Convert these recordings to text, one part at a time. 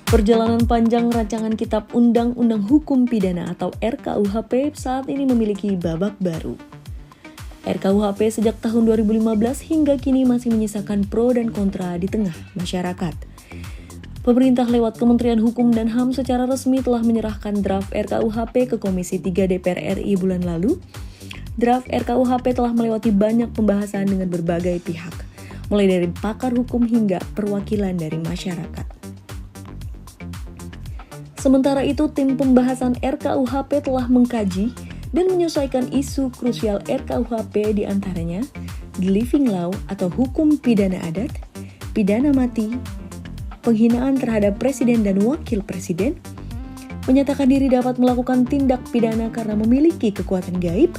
Perjalanan panjang rancangan Kitab Undang-Undang Hukum Pidana atau RKUHP saat ini memiliki babak baru. RKUHP sejak tahun 2015 hingga kini masih menyisakan pro dan kontra di tengah masyarakat. Pemerintah lewat Kementerian Hukum dan HAM secara resmi telah menyerahkan draft RKUHP ke Komisi 3 DPR RI bulan lalu. Draft RKUHP telah melewati banyak pembahasan dengan berbagai pihak, mulai dari pakar hukum hingga perwakilan dari masyarakat. Sementara itu, tim pembahasan RKUHP telah mengkaji dan menyesuaikan isu krusial RKUHP diantaranya the living law atau hukum pidana adat, pidana mati, penghinaan terhadap presiden dan wakil presiden, menyatakan diri dapat melakukan tindak pidana karena memiliki kekuatan gaib,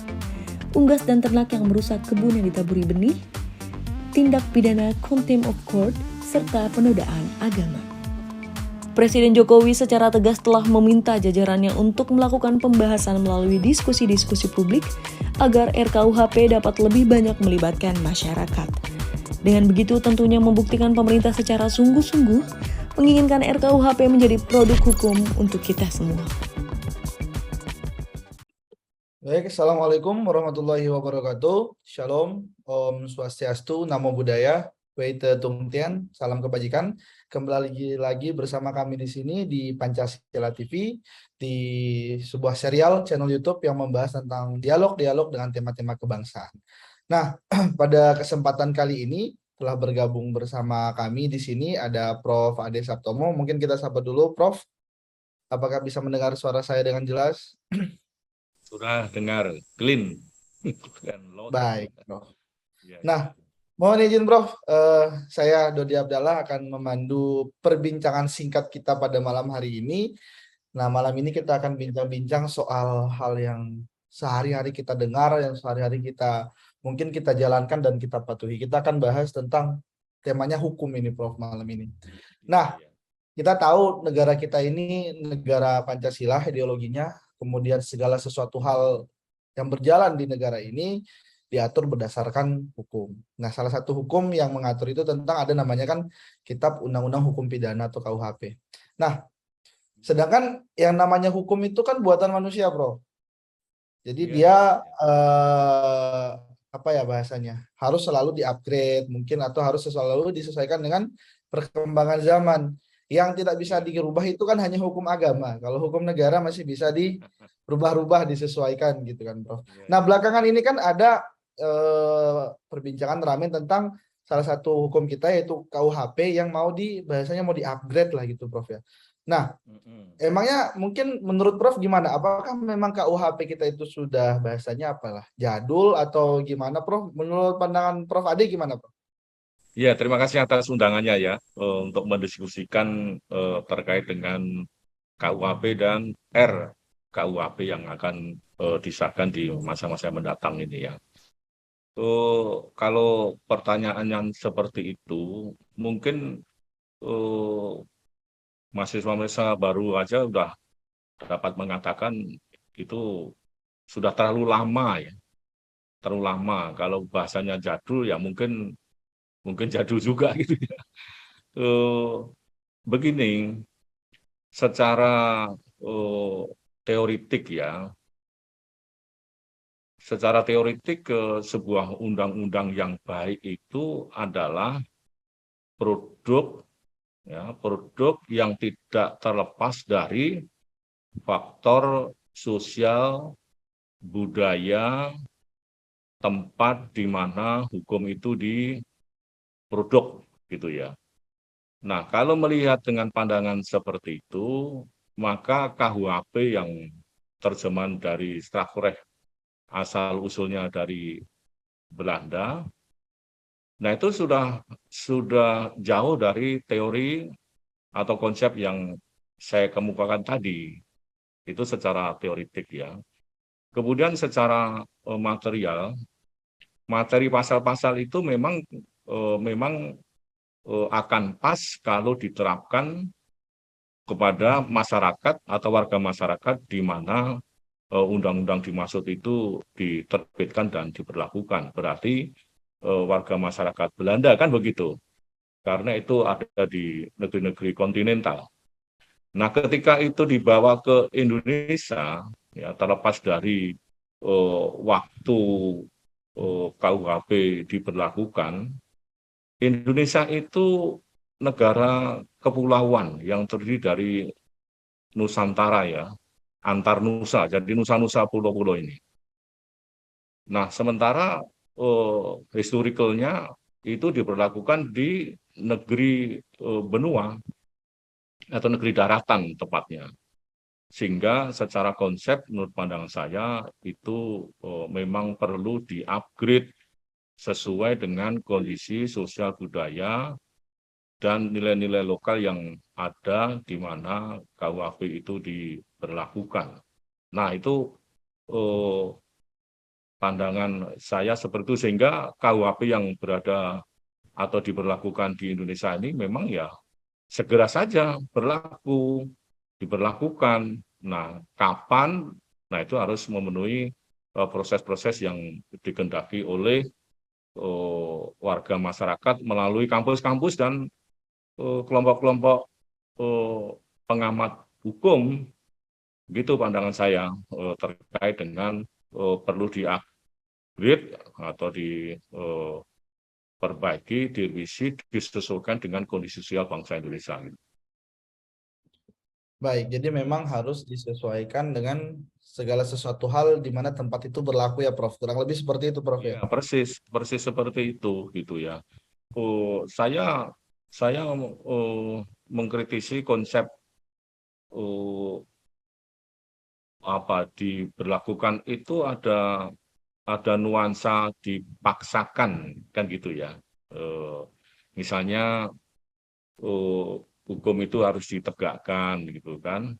unggas dan ternak yang merusak kebun yang ditaburi benih, tindak pidana contempt of court, serta penodaan agama. Presiden Jokowi secara tegas telah meminta jajarannya untuk melakukan pembahasan melalui diskusi-diskusi publik agar RKUHP dapat lebih banyak melibatkan masyarakat. Dengan begitu tentunya membuktikan pemerintah secara sungguh-sungguh menginginkan RKUHP menjadi produk hukum untuk kita semua. Baik, Assalamualaikum warahmatullahi wabarakatuh. Shalom, Om Swastiastu, Namo Buddhaya, Weite Tung Tien, salam kebajikan. Kembali lagi bersama kami di sini di Pancasila TV, di sebuah serial channel YouTube yang membahas tentang dialog-dialog dengan tema-tema kebangsaan. Nah, pada kesempatan kali ini telah bergabung bersama kami di sini ada Prof. Ade Saptomo. Mungkin kita sapa dulu, Prof. Apakah bisa mendengar suara saya dengan jelas? Sudah dengar clean. Baik, Prof. Nah, mohon izin Prof, saya Dodi Abdallah akan memandu perbincangan singkat kita pada malam hari ini. Nah, malam ini kita akan bincang-bincang soal hal yang sehari-hari kita dengar, yang sehari-hari kita mungkin kita jalankan dan kita patuhi. Kita akan bahas tentang temanya hukum ini, Prof, malam ini. Nah, kita tahu negara kita ini negara Pancasila ideologinya, kemudian segala sesuatu hal yang berjalan di negara ini diatur berdasarkan hukum. Nah, salah satu hukum yang mengatur itu tentang ada namanya kan Kitab Undang-Undang Hukum Pidana atau KUHP. Nah, sedangkan yang namanya hukum itu kan buatan manusia, Bro. Jadi dia apa ya bahasanya? Harus selalu di-upgrade mungkin atau harus selalu disesuaikan dengan perkembangan zaman. Yang tidak bisa dirubah itu kan hanya hukum agama. Kalau hukum negara masih bisa dirubah-rubah, disesuaikan gitu kan, Bro. Nah, belakangan ini kan ada perbincangan ramai tentang salah satu hukum kita yaitu KUHP yang mau bahasanya mau di-upgrade lah gitu, Prof ya. Nah, emangnya mungkin menurut Prof gimana? Apakah memang KUHP kita itu sudah bahasanya apalah jadul atau gimana, Prof? Menurut pandangan Prof Ade gimana, Prof? Ya, terima kasih atas undangannya ya untuk mendiskusikan terkait dengan KUHP dan RKUHP yang akan disahkan di masa-masa mendatang ini ya. Kalau pertanyaan yang seperti itu, mungkin mahasiswa-mahasiswa baru aja udah dapat mengatakan itu sudah terlalu lama ya, terlalu lama. Kalau bahasanya jadul ya mungkin jadul juga gitu ya. Begini, secara teoritik ya, secara teoritik sebuah undang-undang yang baik itu adalah produk yang tidak terlepas dari faktor sosial, budaya, tempat di mana hukum itu diproduk gitu ya. Nah, kalau melihat dengan pandangan seperti itu, maka KUHP yang terjemahan dari Strafrecht asal usulnya dari Belanda, nah itu sudah jauh dari teori atau konsep yang saya kemukakan tadi. Itu secara teoritik ya. Kemudian secara material, materi pasal-pasal itu memang akan pas kalau diterapkan kepada masyarakat atau warga masyarakat di mana undang-undang dimaksud itu diterbitkan dan diberlakukan. Berarti warga masyarakat Belanda kan begitu. Karena itu ada di negeri-negeri kontinental. Nah, ketika itu dibawa ke Indonesia, ya terlepas dari waktu KUHP diberlakukan, Indonesia itu negara kepulauan yang terdiri dari Nusantara ya, antar nusa, jadi nusa-nusa pulau-pulau ini. Nah, sementara historicalnya itu diberlakukan di negeri benua atau negeri daratan tepatnya. Sehingga secara konsep menurut pandangan saya itu memang perlu di-upgrade sesuai dengan kondisi sosial budaya dan nilai-nilai lokal yang ada di mana KUHP itu diberlakukan. Nah, itu eh, pandangan saya seperti itu, sehingga KUHP yang berada atau diberlakukan di Indonesia ini memang ya segera saja diberlakukan. Nah, kapan? Nah, itu harus memenuhi proses-proses yang dikehendaki oleh warga masyarakat melalui kampus-kampus dan kelompok-kelompok pengamat hukum. Gitu pandangan saya terkait dengan perlu di-upgrade atau diperbaiki, direvisi, disesuaikan dengan kondisi sosial bangsa Indonesia. Baik, jadi memang harus disesuaikan dengan segala sesuatu hal di mana tempat itu berlaku ya, Prof. Kurang lebih seperti itu, Prof. Ya, Ya. persis seperti itu gitu ya. Saya mengkritisi konsep diberlakukan itu ada nuansa dipaksakan kan gitu ya. Misalnya hukum itu harus ditegakkan gitu kan.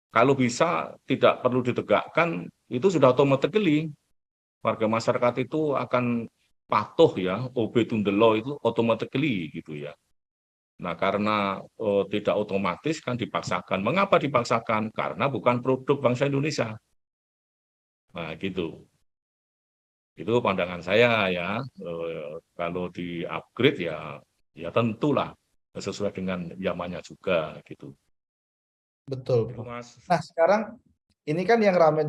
Kalau bisa tidak perlu ditegakkan, itu sudah automatically warga masyarakat itu akan patuh ya, obey to the law itu automatically gitu ya. Nah, karena tidak otomatis kan dipaksakan. Mengapa dipaksakan? Karena bukan produk bangsa Indonesia. Nah, gitu. Itu pandangan saya ya. Kalau di-upgrade ya tentulah sesuai dengan zamannya juga gitu. Betul, Itu Prof. Mas. Nah, sekarang ini kan yang ramai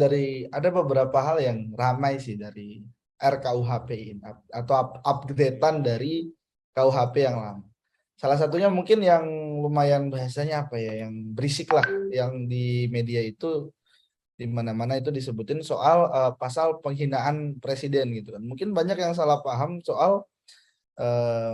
ada beberapa hal yang ramai sih dari RKUHP ini atau updatean dari KUHP yang lama. Salah satunya mungkin yang lumayan bahasanya apa ya, yang berisik lah, yang di media itu di mana-mana itu disebutin soal pasal penghinaan presiden gitu kan. Mungkin banyak yang salah paham soal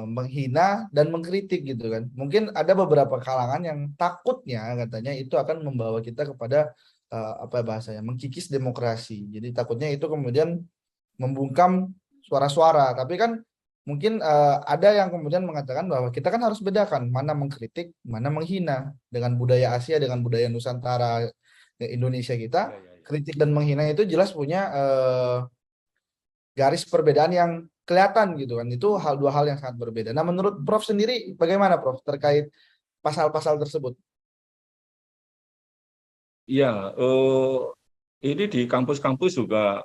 menghina dan mengkritik gitu kan. Mungkin ada beberapa kalangan yang takutnya katanya itu akan membawa kita kepada apa bahasanya, mengkikis demokrasi. Jadi takutnya itu kemudian membungkam suara-suara. Tapi kan mungkin ada yang kemudian mengatakan bahwa kita kan harus bedakan mana mengkritik, mana menghina. Dengan budaya Asia, dengan budaya Nusantara Indonesia kita, kritik dan menghina itu jelas punya garis perbedaan yang kelihatan gitu kan. Itu dua hal yang sangat berbeda. Nah, menurut Prof sendiri bagaimana, Prof, terkait pasal-pasal tersebut? Ya, ini di kampus-kampus juga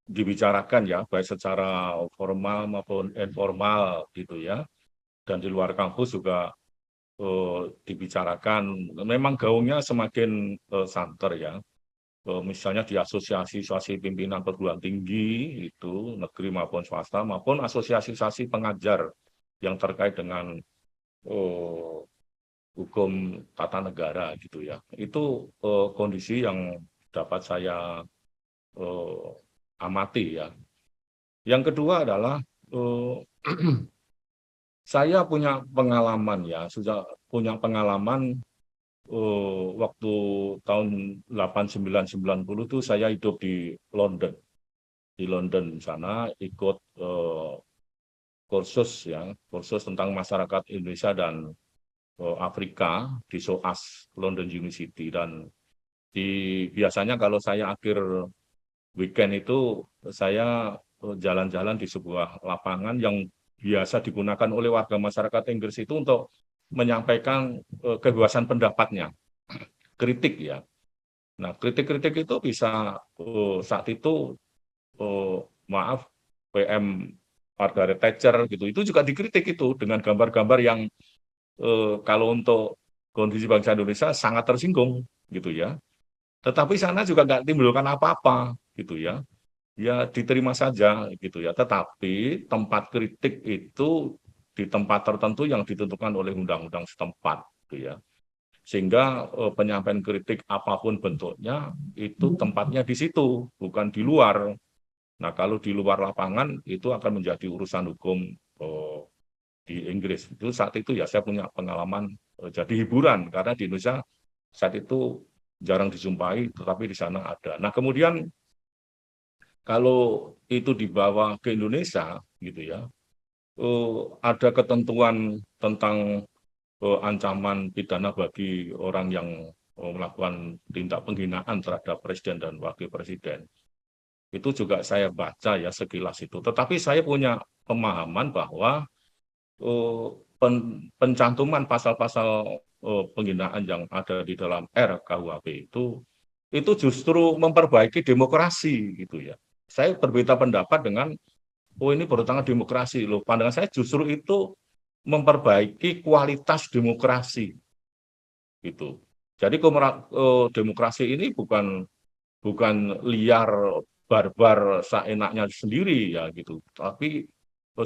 dibicarakan ya, baik secara formal maupun informal gitu ya. Dan di luar kampus juga dibicarakan. Memang gaungnya semakin santer ya. Misalnya di asosiasi pimpinan perguruan tinggi itu negeri maupun swasta maupun asosiasi pengajar yang terkait dengan hukum tata negara gitu ya. Itu kondisi yang dapat saya amati ya. Yang kedua adalah saya punya pengalaman ya, sudah punya pengalaman waktu tahun 89-90 itu saya hidup di London. Di London sana ikut kursus tentang masyarakat Indonesia dan Afrika di SOAS London University. Dan biasanya kalau saya akhir weekend itu saya jalan-jalan di sebuah lapangan yang biasa digunakan oleh warga masyarakat Inggris itu untuk menyampaikan kebebasan pendapatnya, kritik ya. Nah, kritik-kritik itu bisa saat itu maaf PM Margaret Thatcher gitu, itu juga dikritik itu dengan gambar-gambar yang kalau untuk kondisi bangsa Indonesia sangat tersinggung gitu ya. Tetapi sana juga nggak timbulkan apa-apa gitu ya. Ya diterima saja gitu ya. Tetapi tempat kritik itu di tempat tertentu yang ditentukan oleh undang-undang setempat gitu ya. Sehingga penyampaian kritik apapun bentuknya itu tempatnya di situ, bukan di luar. Nah, kalau di luar lapangan itu akan menjadi urusan hukum di Inggris. Itu saat itu ya saya punya pengalaman jadi hiburan karena di Indonesia saat itu jarang dijumpai, tetapi di sana ada. Nah, kemudian kalau itu dibawa ke Indonesia, gitu ya, ada ketentuan tentang ancaman pidana bagi orang yang melakukan tindak penghinaan terhadap presiden dan wakil presiden. Itu juga saya baca ya sekilas itu. Tetapi saya punya pemahaman bahwa pencantuman pasal-pasal penghinaan yang ada di dalam RKUHP itu justru memperbaiki demokrasi gitu ya. Saya berbeda pendapat dengan ini bertentangan demokrasi loh. Pandangan saya justru itu memperbaiki kualitas demokrasi gitu. Jadi demokrasi ini bukan liar barbar seenaknya sendiri ya gitu. Tapi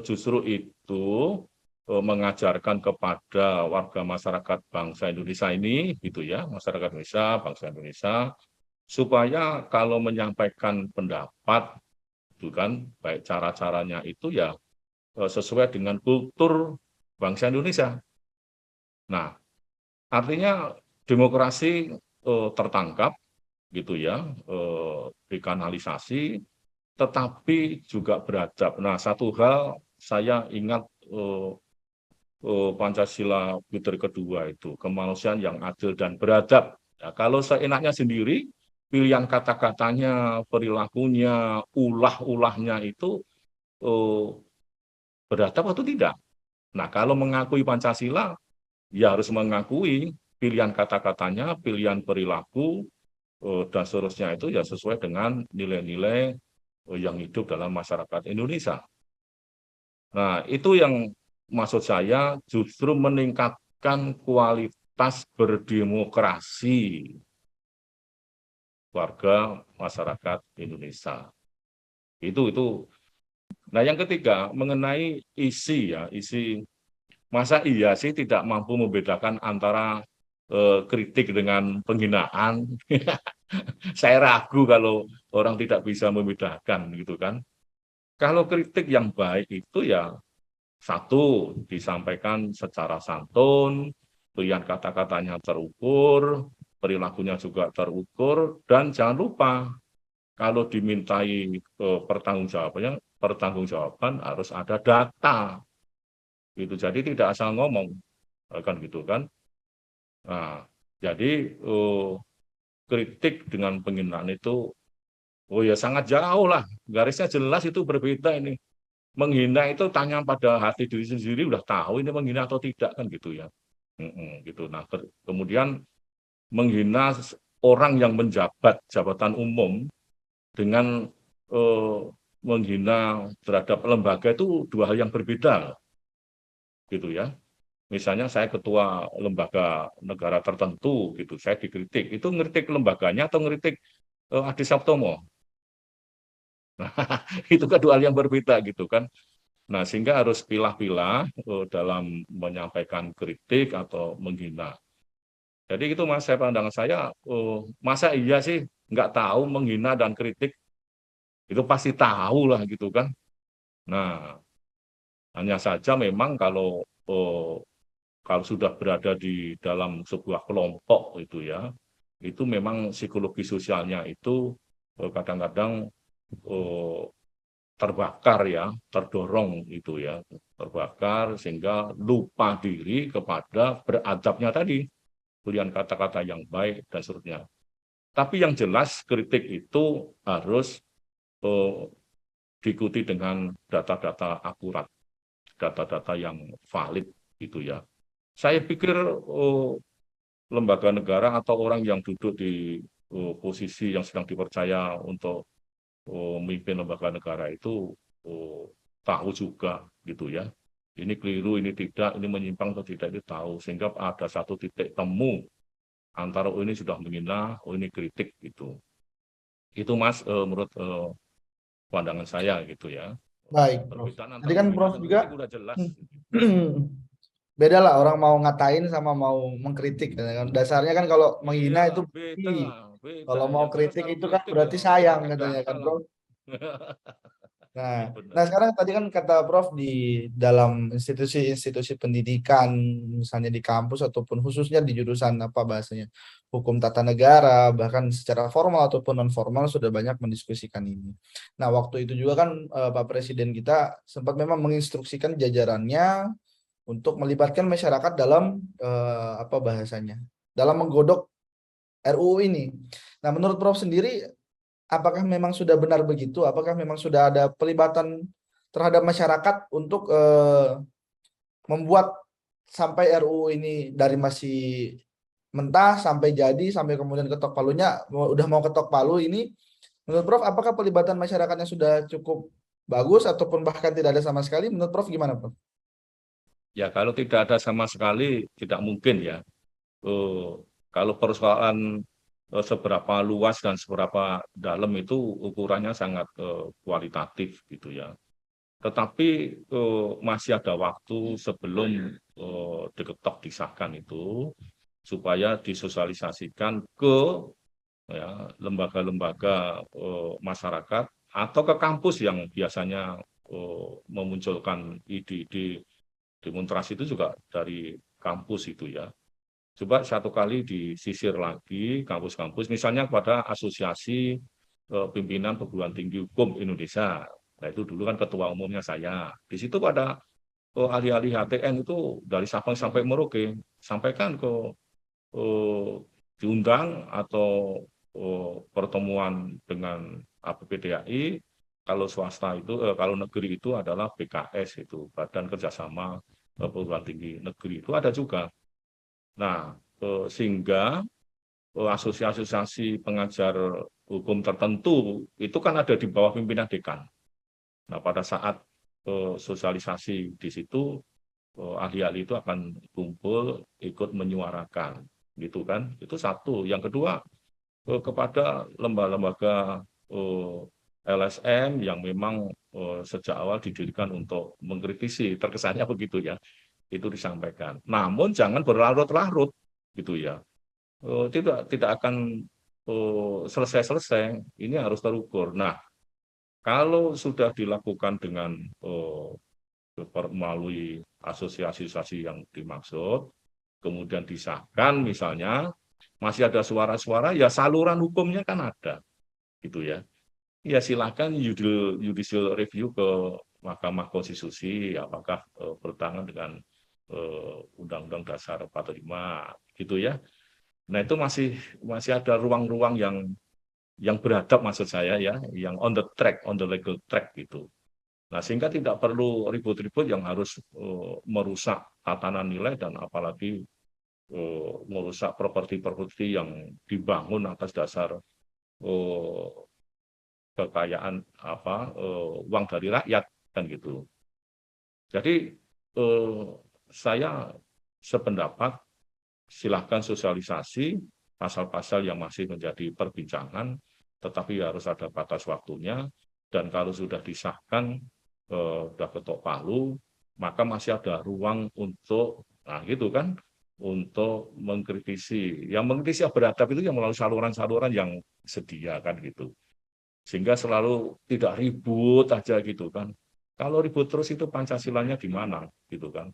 justru itu mengajarkan kepada warga masyarakat bangsa Indonesia ini gitu ya, masyarakat Indonesia, bangsa Indonesia supaya kalau menyampaikan pendapat itu kan baik cara-caranya itu ya sesuai dengan kultur bangsa Indonesia. Nah, artinya demokrasi tertangkap gitu ya, dikanalisasi, tetapi juga beradab. Nah, satu hal saya ingat Pancasila Butir kedua itu, kemanusiaan yang adil dan beradab. Ya, kalau seenaknya sendiri, pilihan kata-katanya, perilakunya, ulah-ulahnya itu beradab atau tidak. Nah, kalau mengakui Pancasila, ya harus mengakui pilihan kata-katanya, pilihan perilaku, dan seterusnya itu ya sesuai dengan nilai-nilai yang hidup dalam masyarakat Indonesia. Nah, itu yang maksud saya justru meningkatkan kualitas berdemokrasi warga masyarakat Indonesia. Itu. Nah, yang ketiga mengenai isi ya, isi masa iya sih tidak mampu membedakan antara kritik dengan penghinaan. Saya ragu kalau orang tidak bisa membedakan gitu kan. Kalau kritik yang baik itu ya satu, disampaikan secara santun, pilihan kata-katanya terukur, perilakunya juga terukur, dan jangan lupa kalau dimintai pertanggungjawaban harus ada data. Gitu. Jadi tidak asal ngomong, kan gitu kan. Nah, jadi kritik dengan penghinaan itu, oh ya sangat jauh lah, garisnya jelas itu berbeda ini. Menghina itu tanya pada hati diri sendiri udah tahu ini menghina atau tidak kan gitu ya. Gitu. Nah, kemudian menghina orang yang menjabat jabatan umum dengan menghina terhadap lembaga itu dua hal yang berbeda gitu ya. Misalnya saya ketua lembaga negara tertentu gitu, saya dikritik, itu ngeritik lembaganya atau ngeritik Adi Saptomo? Nah, itu kan dua hal yang berbeda gitu kan. Nah, sehingga harus pilah-pilah dalam menyampaikan kritik atau menghina. Jadi itu mas, saya pandangan saya, masa iya sih nggak tahu menghina dan kritik? Itu pasti tahu lah gitu kan. Nah, hanya saja memang kalau sudah berada di dalam sebuah kelompok itu ya, itu memang psikologi sosialnya itu kadang-kadang terbakar ya, terdorong itu ya, terbakar sehingga lupa diri kepada beradabnya tadi, pilihan kata-kata yang baik dan seterusnya. Tapi yang jelas kritik itu harus diikuti dengan data-data akurat, data-data yang valid gitu ya. Saya pikir lembaga negara atau orang yang duduk di posisi yang sedang dipercaya untuk memimpin lembaga negara itu tahu juga gitu ya. ini keliru, ini tidak, ini menyimpang atau tidak itu tahu, sehingga ada satu titik temu antara ini sudah menghina, ini kritik gitu. Itu Mas menurut pandangan saya gitu ya. Baik, Prof. Perbedaan Tadi antara kan menghina Prof dan juga kritik udah jelas. beda lah orang mau ngatain sama mau mengkritik. Dasarnya kan kalau menghina Iya, itu beda, beda. kalau mau Yang jelas kritik kalau itu kan kritik ya berarti sayang pakai katanya data kan, lah. Prof. Nah, Benar. nah sekarang tadi kan kata Prof di dalam institusi-institusi pendidikan, misalnya di kampus ataupun khususnya di jurusan apa bahasanya, hukum tata negara, bahkan secara formal ataupun non formal sudah banyak mendiskusikan ini. Nah, waktu itu juga kan Pak Presiden kita sempat memang menginstruksikan jajarannya untuk melibatkan masyarakat dalam apa bahasanya, dalam menggodok RUU ini. Nah, menurut Prof sendiri, apakah memang sudah benar begitu? Apakah memang sudah ada pelibatan terhadap masyarakat untuk membuat sampai RUU ini dari masih mentah sampai jadi sampai kemudian ketok palunya udah mau ketok palu ini, menurut Prof apakah pelibatan masyarakatnya sudah cukup bagus ataupun bahkan tidak ada sama sekali? Menurut Prof gimana, Prof? Ya, kalau tidak ada sama sekali, tidak mungkin ya. Kalau persoalan seberapa luas dan seberapa dalam itu ukurannya sangat kualitatif gitu ya. Tetapi masih ada waktu sebelum diketok disahkan itu supaya disosialisasikan ke ya, lembaga-lembaga masyarakat atau ke kampus yang biasanya memunculkan ide-ide demonstrasi itu juga dari kampus itu ya. Coba satu kali disisir lagi kampus-kampus, misalnya pada Asosiasi Pimpinan Perguruan Tinggi Hukum Indonesia. Nah, itu dulu kan ketua umumnya saya. Di situ pada ahli-ahli HTN itu dari Sabang sampai Merauke, sampaikan ke eh, diundang atau pertemuan dengan APPDAI. Kalau swasta itu, kalau negeri itu adalah BKS itu, Badan Kerjasama Perguruan Tinggi Negeri itu ada juga. Nah, sehingga asosiasi-asosiasi pengajar hukum tertentu itu kan ada di bawah pimpinan dekan. Nah, pada saat sosialisasi di situ, ahli-ahli itu akan kumpul ikut menyuarakan, gitu kan? Itu satu. Yang kedua, kepada lembaga-lembaga LSM yang memang sejak awal didirikan untuk mengkritisi, terkesannya begitu ya, itu disampaikan. Namun jangan berlarut-larut, gitu ya. Tidak akan selesai-selesai. Ini harus terukur. Nah, kalau sudah dilakukan dengan melalui asosiasi-asosiasi yang dimaksud, kemudian disahkan misalnya, masih ada suara-suara, ya saluran hukumnya kan ada, gitu ya. Ya silakan judicial review ke Mahkamah Konstitusi, apakah bertentangan dengan Undang-Undang Dasar 45, gitu ya. Nah, itu masih ada ruang-ruang yang beradab maksud saya ya, yang on the track, on the legal track gitu. Nah, sehingga tidak perlu ribut-ribut yang harus merusak tatanan nilai dan apalagi merusak properti-properti yang dibangun atas dasar kekayaan uang dari rakyat kan gitu. Jadi saya sependapat silahkan sosialisasi pasal-pasal yang masih menjadi perbincangan, tetapi harus ada batas waktunya, dan kalau sudah disahkan, sudah ketok palu, maka masih ada ruang untuk, nah gitu kan, untuk mengkritisi. Yang mengkritisi yang beradab itu yang melalui saluran-saluran yang sedia kan gitu. Sehingga selalu tidak ribut aja gitu kan. Kalau ribut terus itu Pancasilanya di mana gitu kan.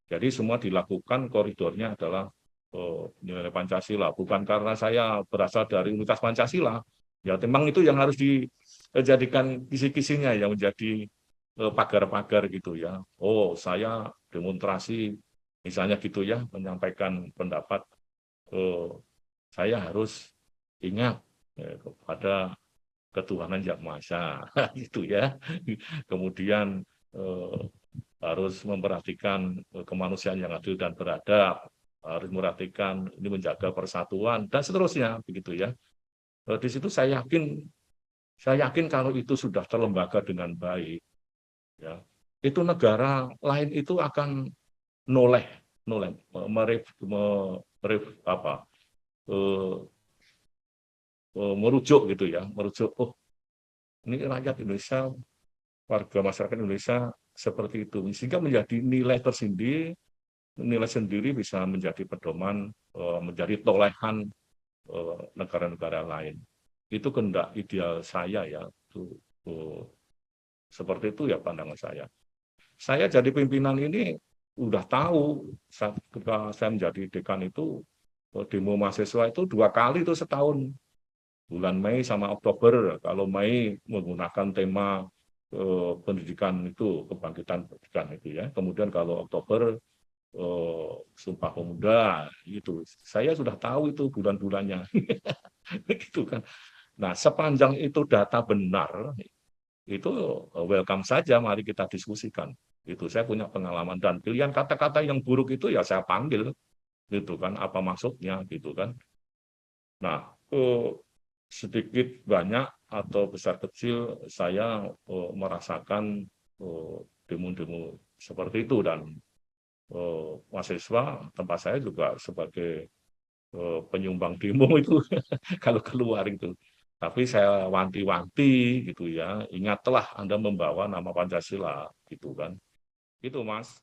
Jadi semua dilakukan koridornya adalah nilai Pancasila. Bukan karena saya berasal dari Universitas Pancasila. Ya memang itu yang harus dijadikan kisi-kisinya yang menjadi pagar-pagar gitu ya. Oh, saya demonstrasi misalnya gitu ya, menyampaikan pendapat, saya harus ingat kepada ketuhanan yang maha esa gitu ya. Kemudian harus memperhatikan kemanusiaan yang adil dan beradab, harus memperhatikan ini menjaga persatuan dan seterusnya begitu ya. Di situ saya yakin kalau itu sudah terlembaga dengan baik ya, itu negara lain itu akan noleh, apa, eh, merujuk gitu ya, merujuk, oh ini rakyat Indonesia, warga masyarakat Indonesia seperti itu, sehingga menjadi nilai sendiri bisa menjadi pedoman, menjadi tolehan negara-negara lain. Itu kehendak ideal saya ya, itu seperti itu ya pandangan saya. Saya jadi pimpinan ini udah tahu ketika saya menjadi dekan itu, demo mahasiswa itu 2 kali itu setahun, bulan Mei sama Oktober. Kalau Mei menggunakan tema pendidikan itu, kebangkitan pendidikan itu ya. Kemudian kalau Oktober Sumpah Pemuda itu. Saya sudah tahu itu bulan-bulannya. Gitu kan. Nah, sepanjang itu data benar, itu welcome saja, mari kita diskusikan. Itu saya punya pengalaman, dan pilihan kata-kata yang buruk itu ya saya panggil, gitu kan, apa maksudnya, gitu kan. Nah, sedikit banyak atau besar kecil saya merasakan demo-demo seperti itu, dan mahasiswa tempat saya juga sebagai penyumbang demo itu kalau keluar itu. Tapi saya wanti-wanti gitu ya, ingatlah Anda membawa nama Pancasila gitu kan. Itu Mas.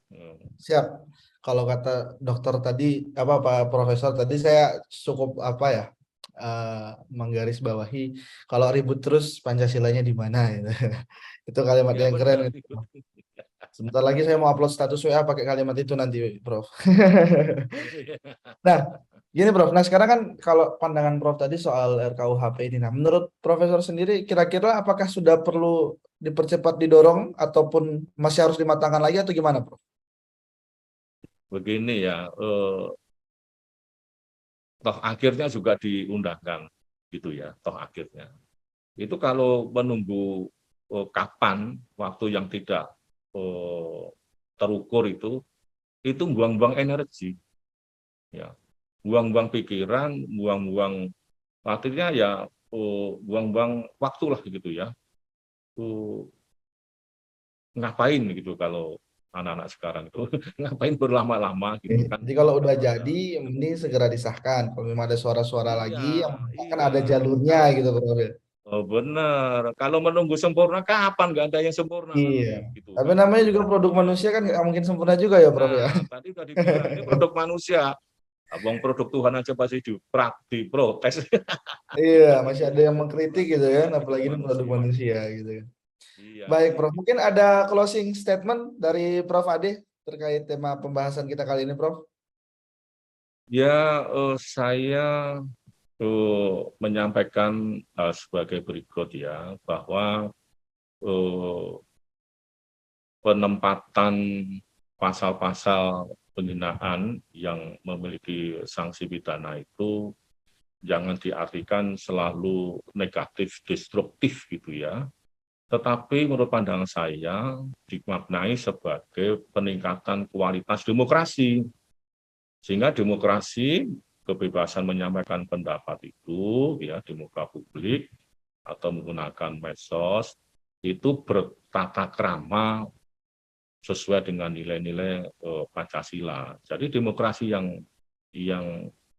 Siap. Kalau kata dokter tadi, apa Pak Profesor tadi, saya cukup apa ya, menggarisbawahi, kalau ribut terus Pancasilanya di mana gitu. Itu kalimat Ya yang keren benar. itu. Sebentar lagi saya mau upload status WA pakai kalimat itu nanti, Prof. Nah, gini Prof. Nah, sekarang kan kalau pandangan Prof tadi soal RKUHP ini, nah menurut Profesor sendiri kira-kira apakah sudah perlu dipercepat, didorong, ataupun masih harus dimatangkan lagi atau gimana, Prof? Begini ya, toh akhirnya juga diundangkan gitu ya, toh akhirnya. Itu kalau menunggu kapan waktu yang tidak terukur itu buang-buang energi, ya, buang-buang pikiran, buang-buang, artinya ya buang-buang waktu lah gitu ya. Ngapain gitu kalau anak-anak sekarang itu ngapain berlama-lama gitu kan? Jadi kalau udah Ya, jadi, mending segera disahkan. Kalau memang ada suara-suara iya, lagi, yang kan iya. ada jalurnya Kalau gitu, Prof. Ya. benar, kalau menunggu sempurna kapan, nggak ada yang sempurna Iya. nanti gitu Tapi kan? namanya juga produk Iya. manusia kan nggak mungkin sempurna juga ya, Prof. Ya. Nah, tadi udah dibilang ini produk manusia. Abang produk Tuhan aja pasti diprotes. Iya, masih ada yang mengkritik gitu Apalagi ya, lagi apalagi ini produk manusia. manusia gitu kan. Iya, Baik, iya. Prof. Mungkin ada closing statement dari Prof. Ade terkait tema pembahasan kita kali ini, Prof. Ya, saya menyampaikan sebagai berikut ya, bahwa eh, penempatan pasal-pasal penghinaan yang memiliki sanksi pidana itu jangan diartikan selalu negatif, destruktif gitu ya. Tetapi menurut pandangan saya dimaknai sebagai peningkatan kualitas demokrasi. Sehingga demokrasi, kebebasan menyampaikan pendapat itu ya di muka publik atau menggunakan medsos itu bertata krama sesuai dengan nilai-nilai Pancasila. Jadi demokrasi yang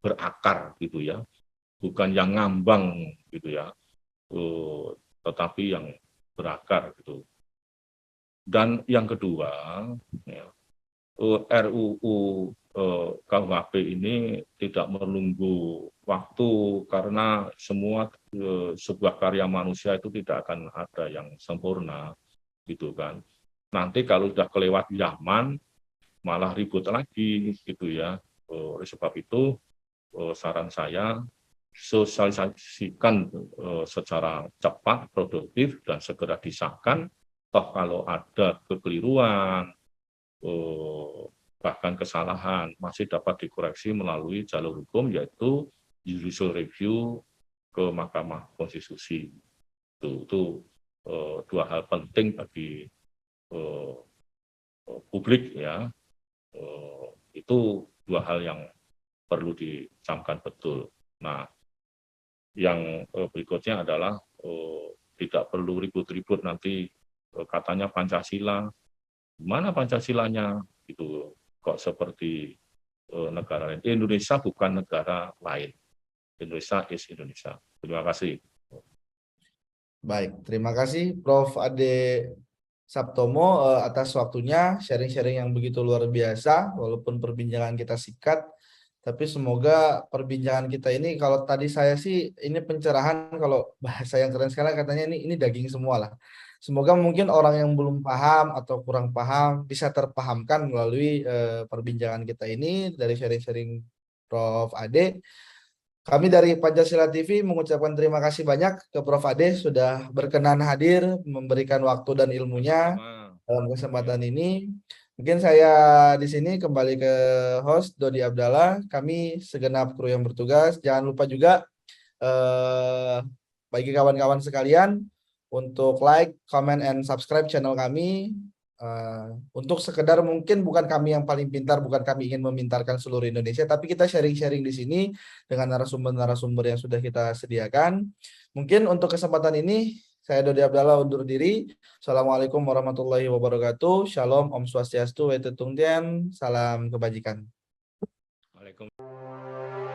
berakar gitu ya, bukan yang ngambang gitu ya, tetapi yang berakar gitu. Dan yang kedua, ya, RUU KUHP ini tidak menunggu waktu, karena semua sebuah karya manusia itu tidak akan ada yang sempurna gitu kan. Nanti kalau sudah kelewat zaman malah ribut lagi gitu ya. Oleh sebab itu saran saya sosialisasikan secara cepat, produktif, dan segera disahkan. Toh kalau ada kekeliruan, bahkan kesalahan, masih dapat dikoreksi melalui jalur hukum, yaitu judicial review ke Mahkamah Konstitusi. Itu dua hal penting bagi publik ya. Itu dua hal yang perlu dicamkan betul. Nah, yang berikutnya adalah tidak perlu ribut-ribut nanti katanya Pancasila, Mana Pancasilanya? Itu kok seperti negara lain. Indonesia bukan negara lain. Indonesia is Indonesia. Terima kasih. Baik, terima kasih Prof. Ade Saptomo atas waktunya, sharing-sharing yang begitu luar biasa, walaupun perbincangan kita singkat, tapi semoga perbincangan kita ini, kalau tadi saya sih, ini pencerahan, kalau bahasa yang keren sekarang katanya ini daging semua lah. Semoga mungkin orang yang belum paham atau kurang paham bisa terpahamkan melalui perbincangan kita ini, dari sharing-sharing Prof. Ade. Kami dari Pancasila TV mengucapkan terima kasih banyak ke Prof. Ade sudah berkenan hadir, memberikan waktu dan ilmunya dalam kesempatan ini. Mungkin saya di sini kembali ke host Dodi Abdallah. Kami segenap kru yang bertugas. Jangan lupa juga bagi kawan-kawan sekalian untuk like, comment, and subscribe channel kami. Untuk sekedar, mungkin bukan kami yang paling pintar, bukan kami ingin memintarkan seluruh Indonesia, tapi kita sharing-sharing di sini dengan narasumber-narasumber yang sudah kita sediakan. Mungkin untuk kesempatan ini saya Dodi Abdallah undur diri. Assalamualaikum warahmatullahi wabarakatuh. Shalom, Om Swastiastu, Wetutungtian, salam kebajikan. Waalaikumsalam.